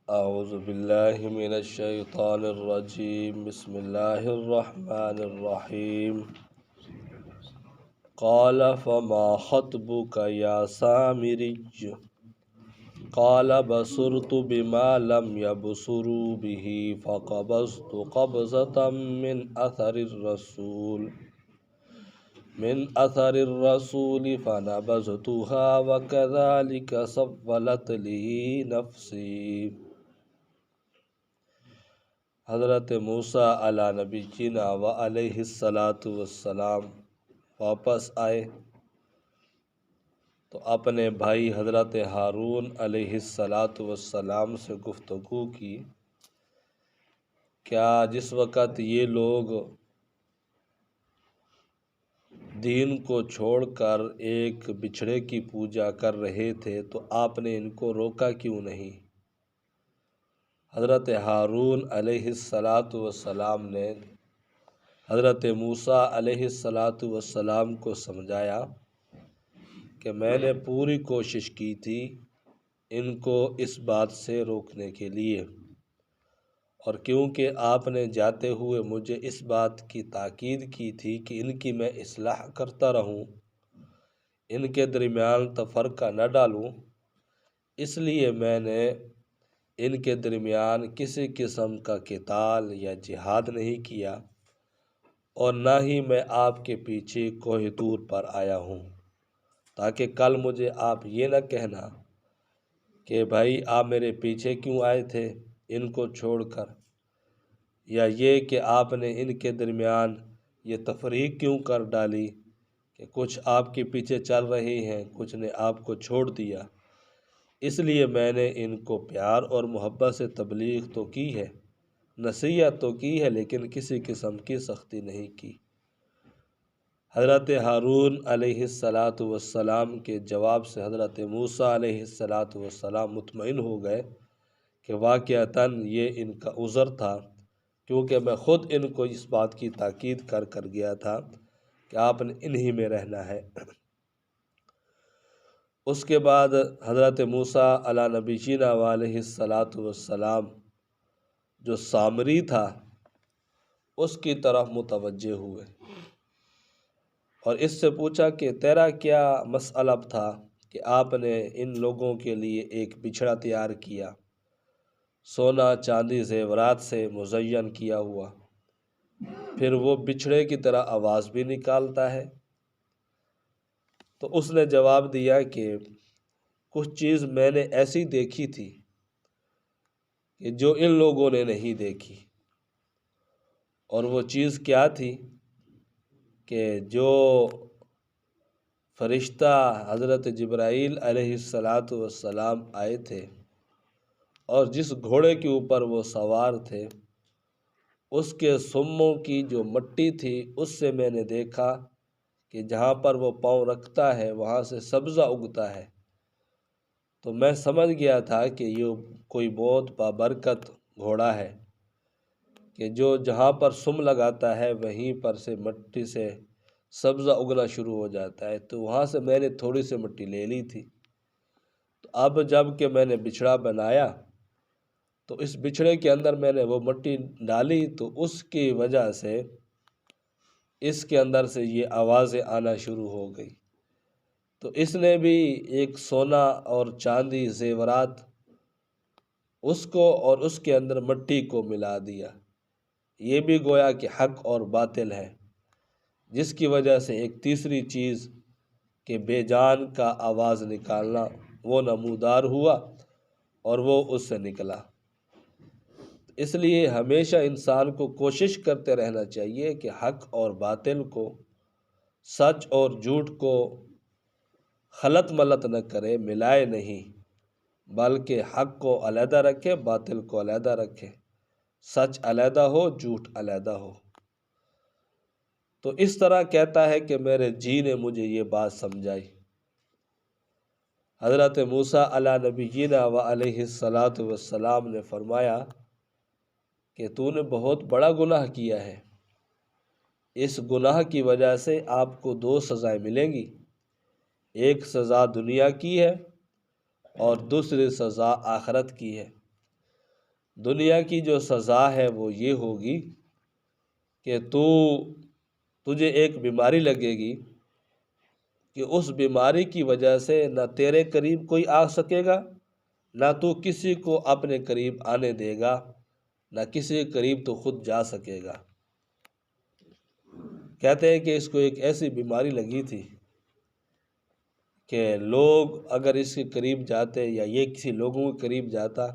اعوذ باللہ من الشیطان الرجیم، بسم اللہ الرحمن الرحیم۔ قال فما خطبک یا سامری؟ قال بصرت بما لم يبصروا به فقبضت قبضة من أثر الرسول فنبذتها وكذلك سولت لي نفسی۔ حضرت موسیٰ علی نبینا و علیہ السلام واپس آئے تو اپنے بھائی حضرت ہارون علیہ السلام سے گفتگو کی، کیا جس وقت یہ لوگ دین کو چھوڑ کر ایک بچھڑے کی پوجا کر رہے تھے تو آپ نے ان کو روکا کیوں نہیں؟ حضرت ہارون علیہ السلام نے حضرت موسیٰ علیہ السلام کو سمجھایا کہ میں نے پوری کوشش کی تھی ان کو اس بات سے روکنے کے لیے، اور کیونکہ آپ نے جاتے ہوئے مجھے اس بات کی تاکید کی تھی کہ ان کی میں اصلاح کرتا رہوں، ان کے درمیان تفرقہ نہ ڈالوں، اس لیے میں نے ان کے درمیان کسی قسم کا قتال یا جہاد نہیں کیا، اور نہ ہی میں آپ کے پیچھے کوہ طور پر آیا ہوں، تاکہ کل مجھے آپ یہ نہ کہنا کہ بھائی آپ میرے پیچھے کیوں آئے تھے ان کو چھوڑ کر، یا یہ کہ آپ نے ان کے درمیان یہ تفریق کیوں کر ڈالی کہ کچھ آپ کے پیچھے چل رہے ہیں، کچھ نے آپ کو چھوڑ دیا۔ اس لیے میں نے ان کو پیار اور محبت سے تبلیغ تو کی ہے، نصیحت تو کی ہے، لیکن کسی قسم کی سختی نہیں کی۔ حضرت ہارون علیہ السلام کے جواب سے حضرت موسیٰ علیہ السلام مطمئن ہو گئے کہ واقعتاً یہ ان کا عذر تھا، کیونکہ میں خود ان کو اس بات کی تاکید کر گیا تھا کہ آپ نے انہی میں رہنا ہے۔ اس کے بعد حضرت موسیٰ علی نبینا علیہ السلام جو سامری تھا اس کی طرف متوجہ ہوئے اور اس سے پوچھا کہ تیرا کیا مسئلہ تھا کہ آپ نے ان لوگوں کے لیے ایک بچھڑا تیار کیا، سونا چاندی زیورات سے مزین کیا ہوا، پھر وہ بچھڑے کی طرح آواز بھی نکالتا ہے؟ تو اس نے جواب دیا کہ کچھ چیز میں نے ایسی دیکھی تھی کہ جو ان لوگوں نے نہیں دیکھی، اور وہ چیز کیا تھی کہ جو فرشتہ حضرت جبرائیل علیہ السلام آئے تھے اور جس گھوڑے کے اوپر وہ سوار تھے، اس کے سموں کی جو مٹی تھی اس سے میں نے دیکھا کہ جہاں پر وہ پاؤں رکھتا ہے وہاں سے سبزہ اگتا ہے، تو میں سمجھ گیا تھا کہ یہ کوئی بہت بابرکت گھوڑا ہے کہ جو جہاں پر سم لگاتا ہے وہیں پر سے مٹی سے سبزہ اگنا شروع ہو جاتا ہے، تو وہاں سے میں نے تھوڑی سی مٹی لے لی تھی۔ تو اب جب کہ میں نے بچھڑا بنایا تو اس بچھڑے کے اندر میں نے وہ مٹی ڈالی، تو اس کی وجہ سے اس کے اندر سے یہ آوازیں آنا شروع ہو گئی، تو اس نے بھی ایک سونا اور چاندی زیورات اس کو اور اس کے اندر مٹی کو ملا دیا، یہ بھی گویا کہ حق اور باطل ہے، جس کی وجہ سے ایک تیسری چیز کہ بے جان کا آواز نکالنا وہ نمودار ہوا اور وہ اس سے نکلا۔ اس لیے ہمیشہ انسان کو کوشش کرتے رہنا چاہیے کہ حق اور باطل کو، سچ اور جھوٹ کو خلط ملط نہ کرے، ملائے نہیں، بلکہ حق کو علیحدہ رکھے، باطل کو علیحدہ رکھے، سچ علیحدہ ہو، جھوٹ علیحدہ ہو۔ تو اس طرح کہتا ہے کہ میرے جی نے مجھے یہ بات سمجھائی۔ حضرت موسیٰ علی نبینا و علیہ السلام نے فرمایا کہ تو نے بہت بڑا گناہ کیا ہے، اس گناہ کی وجہ سے آپ کو دو سزائیں ملیں گی۔ ایک سزا دنیا کی ہے اور دوسری سزا آخرت کی ہے۔ دنیا کی جو سزا ہے وہ یہ ہوگی کہ تجھے ایک بیماری لگے گی کہ اس بیماری کی وجہ سے نہ تیرے قریب کوئی آ سکے گا، نہ تو کسی کو اپنے قریب آنے دے گا، نہ کسی کے قریب تو خود جا سکے گا۔ کہتے ہیں کہ اس کو ایک ایسی بیماری لگی تھی کہ لوگ اگر اس کے قریب جاتے یا یہ کسی لوگوں کے قریب جاتا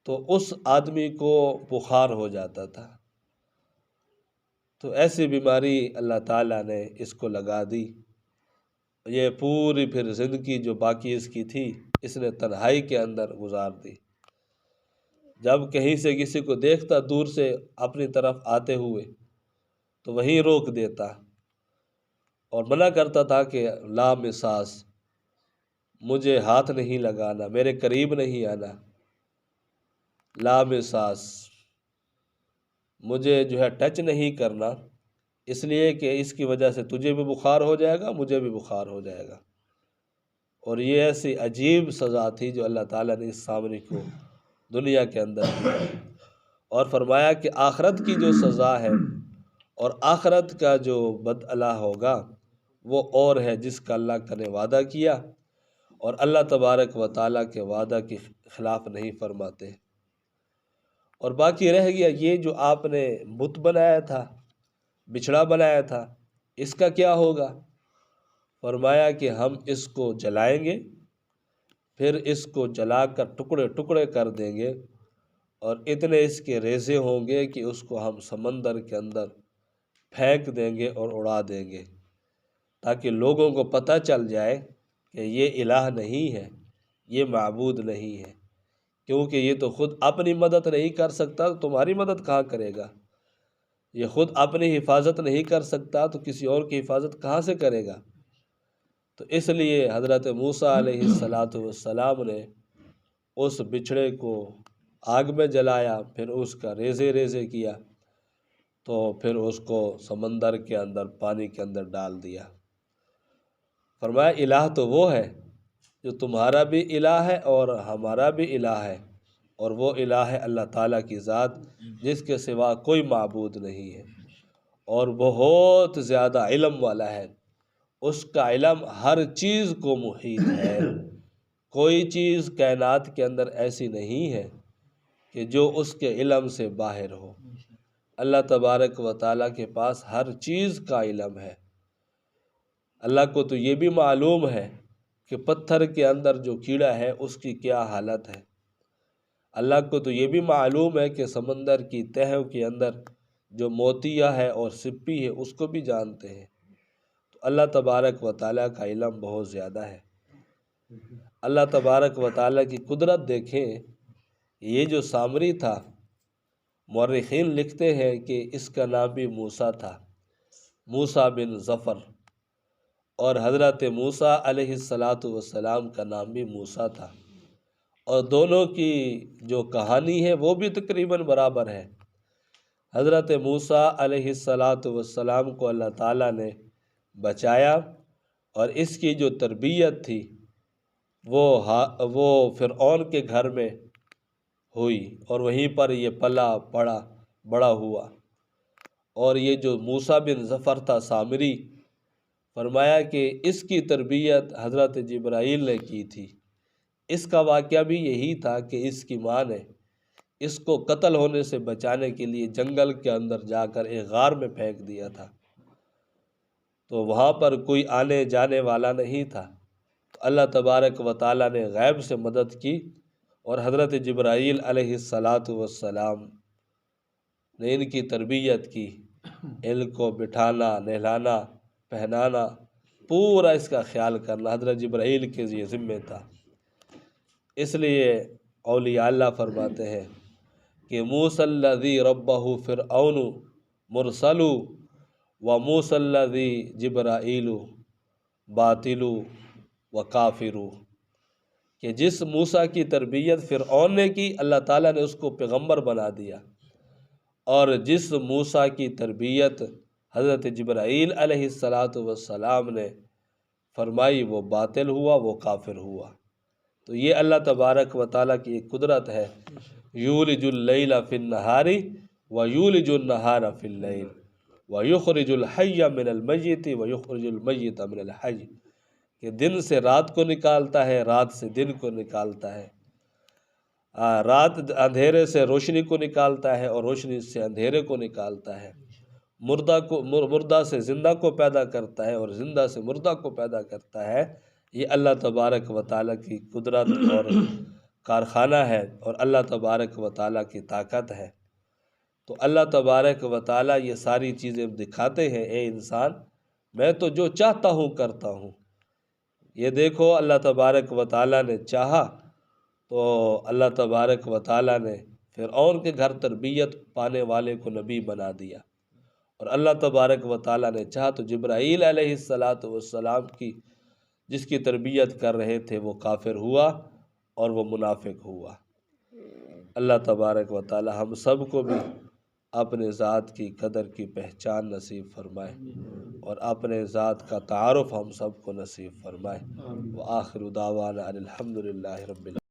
تو اس آدمی کو بخار ہو جاتا تھا۔ تو ایسی بیماری اللہ تعالیٰ نے اس کو لگا دی۔ یہ پوری پھر زندگی جو باقی اس کی تھی اس نے تنہائی کے اندر گزار دی۔ جب کہیں سے کسی کو دیکھتا دور سے اپنی طرف آتے ہوئے تو وہیں روک دیتا اور منع کرتا تھا کہ لا مساس، مجھے ہاتھ نہیں لگانا، میرے قریب نہیں آنا، لا مساس، مجھے جو ہے ٹچ نہیں کرنا، اس لیے کہ اس کی وجہ سے تجھے بھی بخار ہو جائے گا، مجھے بھی بخار ہو جائے گا۔ اور یہ ایسی عجیب سزا تھی جو اللہ تعالیٰ نے اس سامری کو دنیا کے اندر دی، اور فرمایا کہ آخرت کی جو سزا ہے اور آخرت کا جو بدعلا ہوگا وہ اور ہے جس کا اللہ نے وعدہ کیا، اور اللہ تبارک و تعالیٰ کے وعدہ کے خلاف نہیں فرماتے۔ اور باقی رہ گیا یہ جو آپ نے بت بنایا تھا، بچھڑا بنایا تھا، اس کا کیا ہوگا؟ فرمایا کہ ہم اس کو جلائیں گے، پھر اس کو جلا کر ٹکڑے ٹکڑے کر دیں گے، اور اتنے اس کے ریزے ہوں گے کہ اس کو ہم سمندر کے اندر پھینک دیں گے اور اڑا دیں گے، تاکہ لوگوں کو پتہ چل جائے کہ یہ الہ نہیں ہے، یہ معبود نہیں ہے، کیونکہ یہ تو خود اپنی مدد نہیں کر سکتا، تو تمہاری مدد کہاں کرے گا؟ یہ خود اپنی حفاظت نہیں کر سکتا تو کسی اور کی حفاظت کہاں سے کرے گا؟ تو اس لیے حضرت موسیٰ علیہ السلام نے اس بچھڑے کو آگ میں جلایا، پھر اس کا ریزے ریزے کیا، تو پھر اس کو سمندر کے اندر پانی کے اندر ڈال دیا۔ فرمایا الہ تو وہ ہے جو تمہارا بھی الہ ہے اور ہمارا بھی الہ ہے، اور وہ الہ ہے اللہ تعالیٰ کی ذات جس کے سوا کوئی معبود نہیں ہے، اور بہت زیادہ علم والا ہے، اس کا علم ہر چیز کو محیط ہے، کوئی چیز کائنات کے اندر ایسی نہیں ہے کہ جو اس کے علم سے باہر ہو۔ اللہ تبارک و تعالیٰ کے پاس ہر چیز کا علم ہے۔ اللہ کو تو یہ بھی معلوم ہے کہ پتھر کے اندر جو کیڑا ہے اس کی کیا حالت ہے۔ اللہ کو تو یہ بھی معلوم ہے کہ سمندر کی تہوں کے اندر جو موتیا ہے اور سپی ہے اس کو بھی جانتے ہیں۔ تو اللہ تبارک و تعالیٰ کا علم بہت زیادہ ہے۔ اللہ تبارک و تعالیٰ کی قدرت دیکھیں، یہ جو سامری تھا، مورخین لکھتے ہیں کہ اس کا نام بھی موسیٰ تھا، موسیٰ بن ظفر، اور حضرت موسیٰ علیہ السلام کا نام بھی موسیٰ تھا، اور دونوں کی جو کہانی ہے وہ بھی تقریباً برابر ہے۔ حضرت موسیٰ علیہ السلام کو اللہ تعالیٰ نے بچایا، اور اس کی جو تربیت تھی وہ فرعون کے گھر میں ہوئی، اور وہیں پر یہ پلا پڑا بڑا ہوا۔ اور یہ جو موسیٰ بن ظفر تھا سامری، فرمایا کہ اس کی تربیت حضرت جبرائیل نے کی تھی۔ اس کا واقعہ بھی یہی تھا کہ اس کی ماں نے اس کو قتل ہونے سے بچانے کے لیے جنگل کے اندر جا کر ایک غار میں پھینک دیا تھا، تو وہاں پر کوئی آنے جانے والا نہیں تھا۔ تو اللہ تبارک و تعالیٰ نے غیب سے مدد کی، اور حضرت جبرائیل علیہ السلام نے ان کی تربیت کی، ان کو بٹھانا، نہلانا، پہنانا، پورا اس کا خیال کرنا حضرت جبرائیل کے یہ ذمہ تھا۔ اس لیے اولیاء اللہ فرماتے ہیں کہ موسیٰ الذی ربہ فرعون مرسل و موسیٰ الذی جبرائیل باطل و کافر، کہ جس موسیٰ کی تربیت فرعون نے کی، اللہ تعالیٰ نے اس کو پیغمبر بنا دیا، اور جس موسیٰ کی تربیت حضرت جبرائیل علیہ السلام نے فرمائی وہ باطل ہوا، وہ کافر ہوا۔ تو یہ اللہ تبارک و تعالیٰ کی ایک قدرت ہے، یولج اللیل فی النہار ویولج النہار فی اللیل ویخرج الحی من المیت ویخرج المیت من الحی، کہ دن سے رات کو نکالتا ہے، رات سے دن کو نکالتا ہے، رات اندھیرے سے روشنی کو نکالتا ہے اور روشنی سے اندھیرے کو نکالتا ہے، مردہ سے زندہ کو پیدا کرتا ہے اور زندہ سے مردہ کو پیدا کرتا ہے۔ یہ اللہ تبارک و تعالیٰ کی قدرت اور کارخانہ ہے اور اللہ تبارک و تعالیٰ کی طاقت ہے۔ تو اللہ تبارک و تعالیٰ یہ ساری چیزیں دکھاتے ہیں، اے انسان میں تو جو چاہتا ہوں کرتا ہوں۔ یہ دیکھو اللہ تبارک و تعالیٰ نے چاہا تو اللہ تبارک و تعالیٰ نے فرعون کے گھر تربیت پانے والے کو نبی بنا دیا، اور اللہ تبارک و تعالیٰ نے چاہا تو جبرائیل علیہ السلام کی جس کی تربیت کر رہے تھے وہ کافر ہوا اور وہ منافق ہوا۔ اللہ تبارک و تعالیٰ ہم سب کو بھی اپنے ذات کی قدر کی پہچان نصیب فرمائے اور اپنے ذات کا تعارف ہم سب کو نصیب فرمائے۔ وآخر دعوانا ان الحمد للہ رب العالمین۔